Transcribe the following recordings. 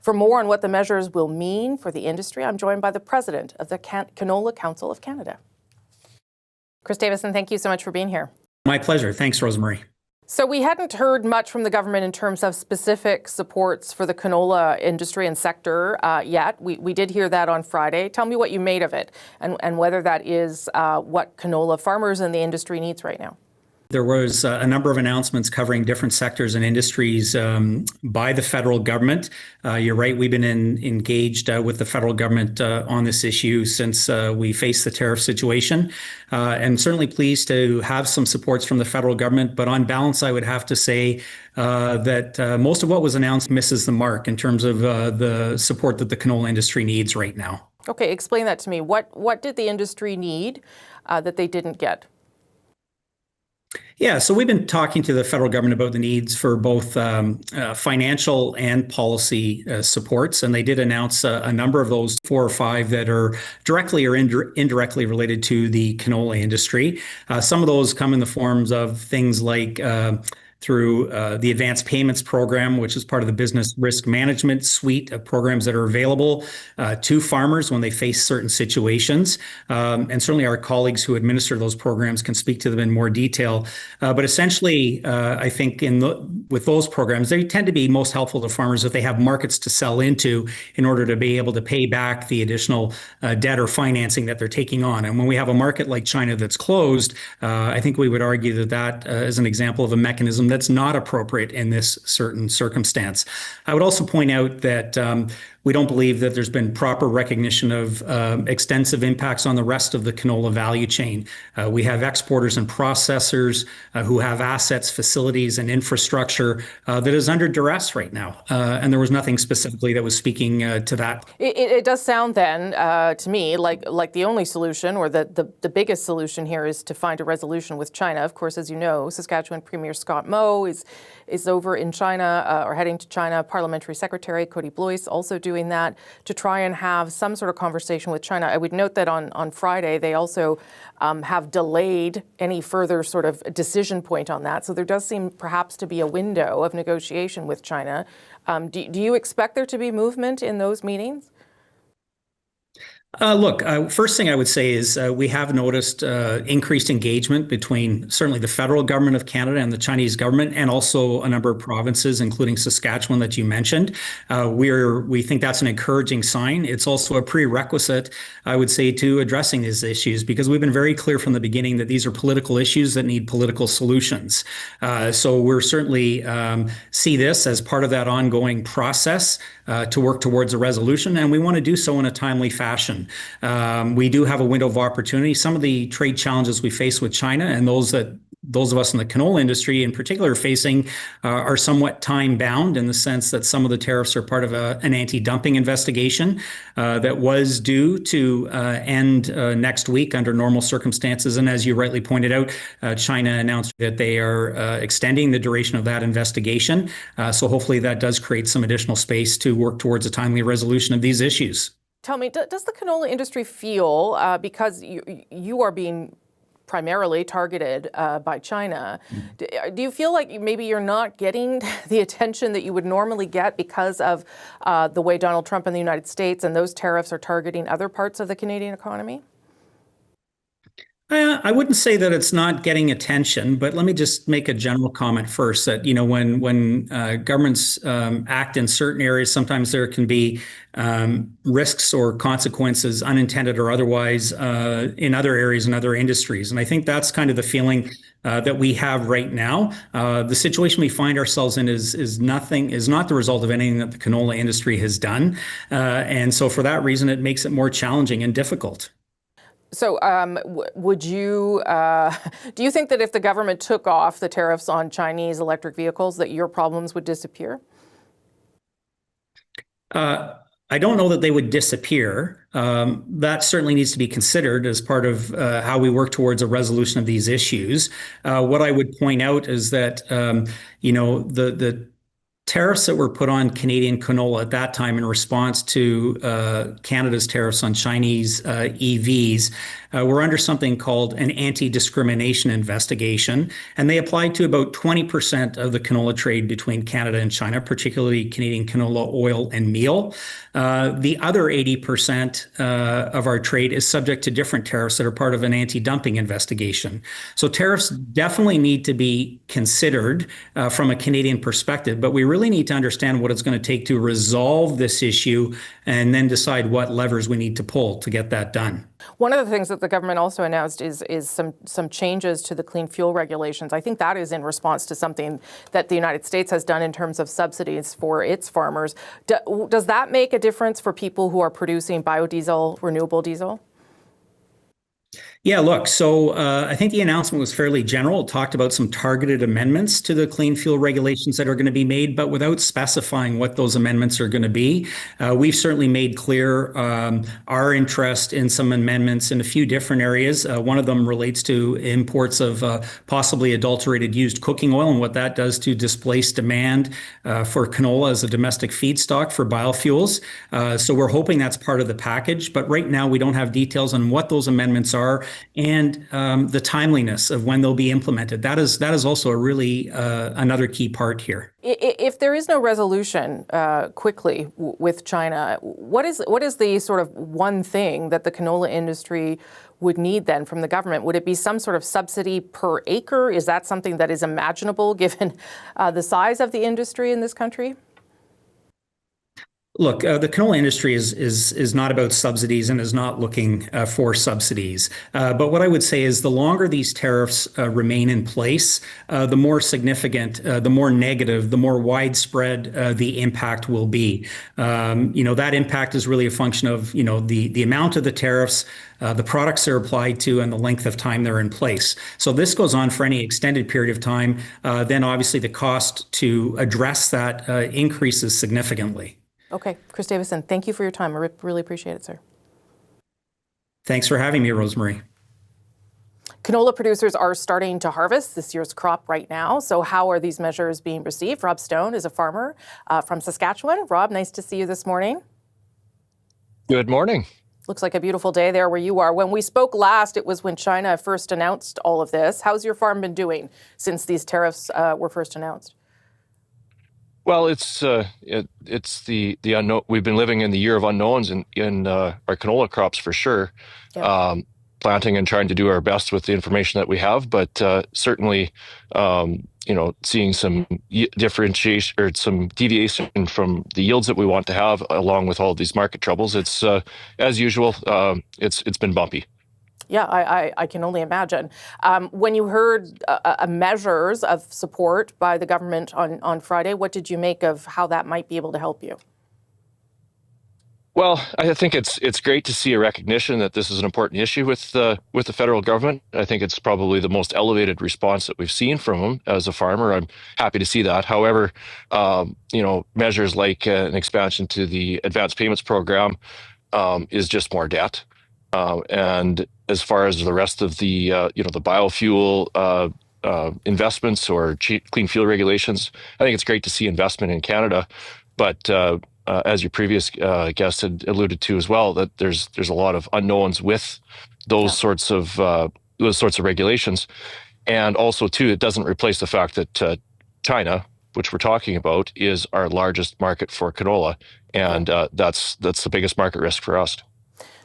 For more on what the measures will mean for the industry, I'm joined by the president of the Canola Council of Canada. Chris Davison, thank you so much for being here. My pleasure. Thanks, Rosemary. So we hadn't heard much from the government in terms of specific supports for the canola industry and sector yet. We did hear that on Friday. Tell me what you made of it and whether that is what canola farmers and the industry needs right now. There was a number of announcements covering different sectors and industries by the federal government. You're right, we've been engaged with the federal government on this issue since we faced the tariff situation, and certainly pleased to have some supports from the federal government. But on balance, I would have to say that most of what was announced misses the mark in terms of the support that the canola industry needs right now. Okay, explain that to me. What did the industry need that they didn't get? Yeah, so we've been talking to the federal government about the needs for both financial and policy supports, and they did announce a number of those, 4 or 5 that are directly or indirectly related to the canola industry. Some of those come in the forms of things like through the Advanced Payments Program, which is part of the Business Risk Management suite of programs that are available to farmers when they face certain situations. And certainly our colleagues who administer those programs can speak to them in more detail. But essentially, I think with those programs, they tend to be most helpful to farmers if they have markets to sell into in order to be able to pay back the additional debt or financing that they're taking on. And when we have a market like China that's closed, I think we would argue that that is an example of a mechanism that's not appropriate in this certain circumstance. I would also point out that we don't believe that there's been proper recognition of extensive impacts on the rest of the canola value chain. We have exporters and processors who have assets, facilities, and infrastructure that is under duress right now. And there was nothing specifically that was speaking to that. It does sound then to me like the only solution or the biggest solution here is to find a resolution with China. Of course, as you know, Saskatchewan Premier Scott Moe is over in China or heading to China. Parliamentary Secretary Cody Blois also doing that to try and have some sort of conversation with China. I would note that on Friday, they also have delayed any further sort of decision point on that. So there does seem perhaps to be a window of negotiation with China. Do you expect there to be movement in those meetings? Look, first thing I would say is we have noticed increased engagement between certainly the federal government of Canada and the Chinese government, and also a number of provinces, including Saskatchewan that you mentioned. We think that's an encouraging sign. It's also a prerequisite, I would say, to addressing these issues, because we've been very clear from the beginning that these are political issues that need political solutions. So we're certainly see this as part of that ongoing process to work towards a resolution, and we want to do so in a timely fashion. We do have a window of opportunity. Some of the trade challenges we face with China, and those of us in the canola industry in particular are facing, are somewhat time bound in the sense that some of the tariffs are part of an anti-dumping investigation that was due to end next week under normal circumstances. And as you rightly pointed out, China announced that they are extending the duration of that investigation. So hopefully that does create some additional space to work towards a timely resolution of these issues. Tell me, does the canola industry feel, because you are being primarily targeted by China, do you feel like maybe you're not getting the attention that you would normally get because of the way Donald Trump and the United States and those tariffs are targeting other parts of the Canadian economy? I wouldn't say that it's not getting attention, but let me just make a general comment first that, when governments act in certain areas, sometimes there can be risks or consequences, unintended or otherwise, in other areas and other industries. And I think that's kind of the feeling that we have right now. The situation we find ourselves in is not the result of anything that the canola industry has done. And so for that reason, it makes it more challenging and difficult. So would you, do you think that if the government took off the tariffs on Chinese electric vehicles, that your problems would disappear? I don't know that they would disappear. That certainly needs to be considered as part of how we work towards a resolution of these issues. What I would point out is that, the tariffs that were put on Canadian canola at that time in response to Canada's tariffs on Chinese EVs were under something called an anti-discrimination investigation, and they applied to about 20% of the canola trade between Canada and China, particularly Canadian canola oil and meal. The other 80% of our trade is subject to different tariffs that are part of an anti-dumping investigation. So tariffs definitely need to be considered from a Canadian perspective, but we really need to understand what it's going to take to resolve this issue and then decide what levers we need to pull to get that done. One of the things that the government also announced is some changes to the clean fuel regulations. I think that is in response to something that the United States has done in terms of subsidies for its farmers. Does that make a difference for people who are producing biodiesel, renewable diesel? Yeah, look, so I think the announcement was fairly general. It talked about some targeted amendments to the clean fuel regulations that are going to be made, but without specifying what those amendments are going to be. We've certainly made clear our interest in some amendments in a few different areas. One of them relates to imports of possibly adulterated used cooking oil and what that does to displace demand for canola as a domestic feedstock for biofuels. So we're hoping that's part of the package, but right now we don't have details on what those amendments are and the timeliness of when they'll be implemented. That is also a really another key part here. If there is no resolution quickly with China, what is the sort of one thing that the canola industry would need then from the government? Would it be some sort of subsidy per acre? Is that something that is imaginable given the size of the industry in this country? Look, the canola industry is not about subsidies and is not looking for subsidies. But what I would say is the longer these tariffs remain in place, the more significant, the more negative, the more widespread the impact will be. That impact is really a function of, the amount of the tariffs, the products they're applied to, and the length of time they're in place. So this goes on for any extended period of time, then obviously the cost to address that increases significantly. Okay, Chris Davison, thank you for your time. I really appreciate it, sir. Thanks for having me, Rosemary. Canola producers are starting to harvest this year's crop right now. So how are these measures being received? Rob Stone is a farmer from Saskatchewan. Rob, nice to see you this morning. Good morning. Looks like a beautiful day there where you are. When we spoke last, it was when China first announced all of this. How's your farm been doing since these tariffs were first announced? Well, it's the unknown. We've been living in the year of unknowns in our canola crops for sure. Yeah. Planting and trying to do our best with the information that we have, but certainly, seeing some differentiation or some deviation from the yields that we want to have, along with all these market troubles. It's as usual. It's been bumpy. Yeah, I can only imagine. When you heard measures of support by the government on Friday, what did you make of how that might be able to help you? Well, I think it's great to see a recognition that this is an important issue with the federal government. I think it's probably the most elevated response that we've seen from them as a farmer. I'm happy to see that. However, measures like an expansion to the advanced payments program is just more debt. And as far as the rest of the the biofuel investments or clean fuel regulations, I think it's great to see investment in Canada. But as your previous guest had alluded to as well, that there's a lot of unknowns with those sorts of regulations, and also too, it doesn't replace the fact that China, which we're talking about, is our largest market for canola, and that's the biggest market risk for us.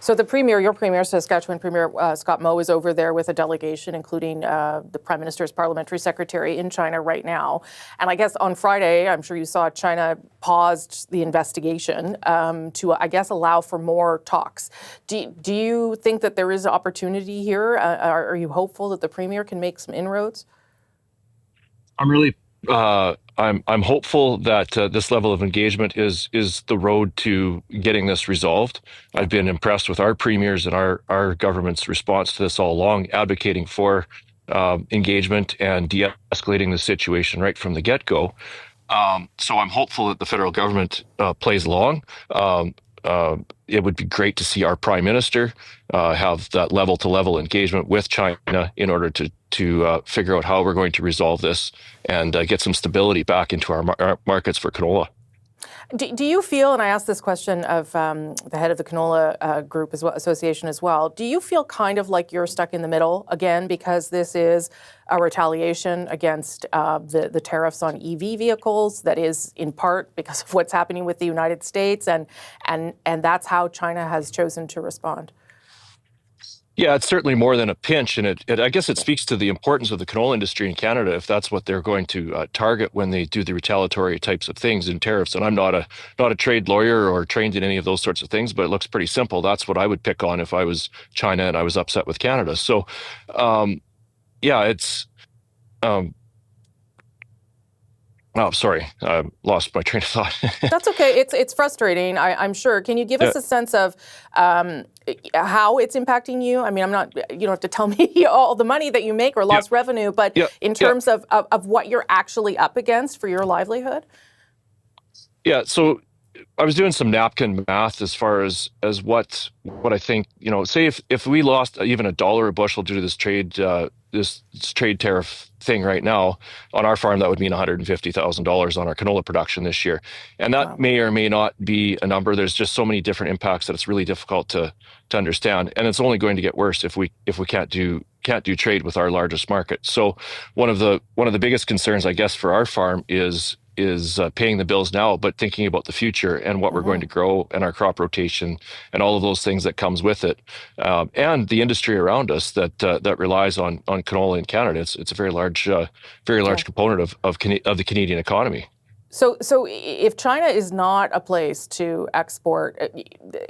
So your Premier, Saskatchewan Premier Scott Moe, is over there with a delegation, including the Prime Minister's parliamentary secretary in China right now. And I guess on Friday, I'm sure you saw China paused the investigation to, I guess, allow for more talks. Do you think that there is opportunity here? Are you hopeful that the Premier can make some inroads? I'm hopeful that this level of engagement is the road to getting this resolved. I've been impressed with our premiers and our government's response to this all along, advocating for engagement and de-escalating the situation right from the get-go. So I'm hopeful that the federal government plays along. It would be great to see our Prime Minister have that level-to-level engagement with China in order to figure out how we're going to resolve this and get some stability back into our markets for canola. Do you feel, and I asked this question of the head of the Canola Group Association as well, do you feel kind of like you're stuck in the middle again because this is a retaliation against the tariffs on EV vehicles that is in part because of what's happening with the United States and that's how China has chosen to respond? Yeah, it's certainly more than a pinch, and I guess it speaks to the importance of the canola industry in Canada if that's what they're going to target when they do the retaliatory types of things in tariffs. And I'm not a trade lawyer or trained in any of those sorts of things, but it looks pretty simple. That's what I would pick on if I was China and I was upset with Canada. So, yeah, it's. Oh, sorry, I lost my train of thought. That's okay. It's frustrating, I'm sure. Can you give us a sense of how it's impacting you? I mean, you don't have to tell me all the money that you make or lost revenue, but in terms of what you're actually up against for your livelihood? Yeah, so I was doing some napkin math as far as what I think, say if we lost even $1 a bushel due to this trade tariff thing right now on our farm, that would mean $150,000 on our canola production this year. And that may or may not be a number. There's just so many different impacts that it's really difficult to understand. And it's only going to get worse if we can't do trade with our largest market. So one of the biggest concerns, I guess, for our farm is paying the bills now, but thinking about the future and what we're going to grow and our crop rotation and all of those things that comes with it, and the industry around us that relies on canola in Canada. It's a very large component of the Canadian economy. So if China is not a place to export,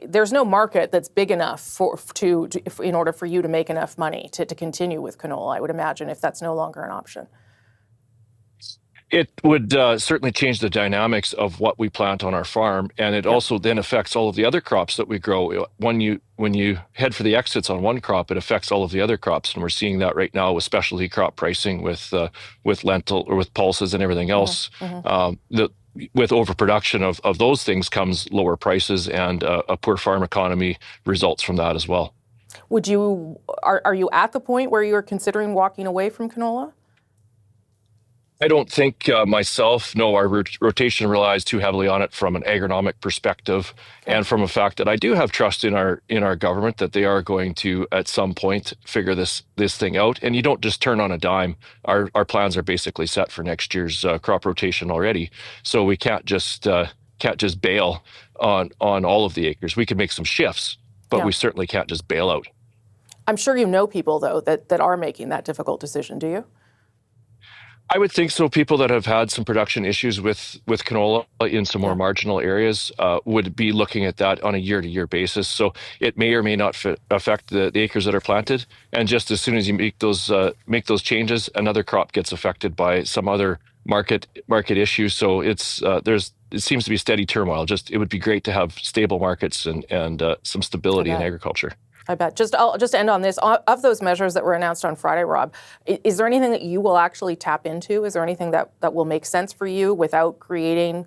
there's no market that's big enough in order for you to make enough money to continue with canola, I would imagine, if that's no longer an option. It would certainly change the dynamics of what we plant on our farm, and it also then affects all of the other crops that we grow. When you head for the exits on one crop, it affects all of the other crops, and we're seeing that right now with specialty crop pricing, with lentil or with pulses and everything else. With overproduction of those things comes lower prices, and a poor farm economy results from that as well. Are you at the point where you're considering walking away from canola? I don't think myself, no, our rotation relies too heavily on it from an agronomic perspective, and from a fact that I do have trust in our government that they are going to at some point figure this thing out. And you don't just turn on a dime. Our plans are basically set for next year's crop rotation already, so we can't just bail on all of the acres. We can make some shifts, but we certainly can't just bail out. I'm sure you know people though that are making that difficult decision. Do you? I would think so. People that have had some production issues with canola in some more marginal areas would be looking at that on a year-to-year basis. So it may or may not affect the acres that are planted. And just as soon as you make those changes, another crop gets affected by some other market issue. So it seems to be steady turmoil. It would be great to have stable markets and some stability in agriculture. I bet. I'll just end on this. Of those measures that were announced on Friday, Rob, is there anything that you will actually tap into? Is there anything that will make sense for you without creating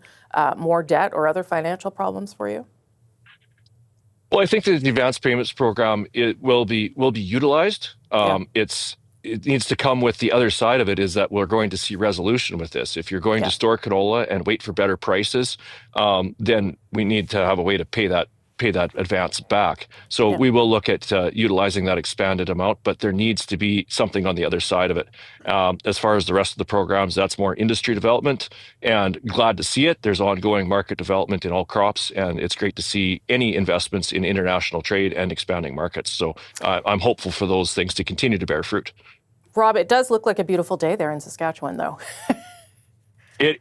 more debt or other financial problems for you? Well, I think that the advanced payments program will be utilized. It needs to come with the other side of it, is that we're going to see resolution with this. If you're going to store canola and wait for better prices, then we need to have a way to pay that advance back. So we will look at utilizing that expanded amount, but there needs to be something on the other side of it. As far as the rest of the programs, that's more industry development, and glad to see it. There's ongoing market development in all crops, and it's great to see any investments in international trade and expanding markets. So I'm hopeful for those things to continue to bear fruit. Rob, it does look like a beautiful day there in Saskatchewan, though.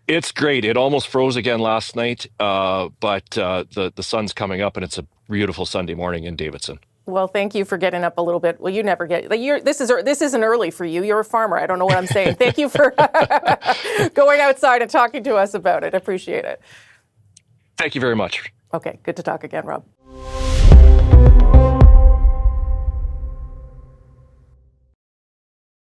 It's great. It almost froze again last night, but the sun's coming up, and it's a beautiful Sunday morning in Davidson. Well, thank you for getting up a little bit. Well, you never get. This isn't early for you. You're a farmer. I don't know what I'm saying. Thank you for going outside and talking to us about it. Appreciate it. Thank you very much. Okay, good to talk again, Rob.